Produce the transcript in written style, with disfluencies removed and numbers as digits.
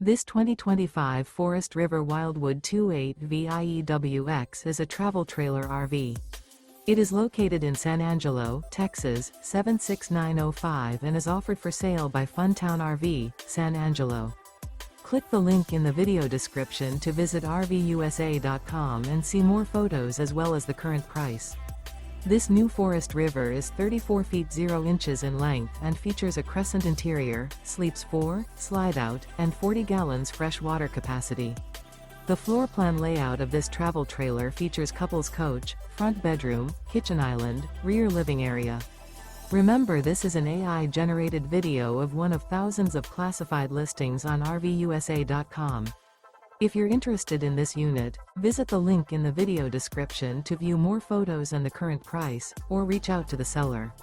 This 2025 Forest River Wildwood 28 VIEWX is a travel trailer RV. It is located in San Angelo, Texas, 76905 and is offered for sale by Funtown RV, San Angelo. Click the link in the video description to visit RVUSA.com and see more photos as well as the current price. This new Forest River is 34 feet 0 inches in length and features a CRESCENT interior, sleeps 4, Slideout, and 40 gallons fresh water capacity. The floor plan layout of this travel trailer features couples coach, front bedroom, kitchen island, rear living area. Remember, this is an AI-generated video of one of thousands of classified listings on RVUSA.com. If you're interested in this unit, visit the link in the video description to view more photos and the current price, or reach out to the seller.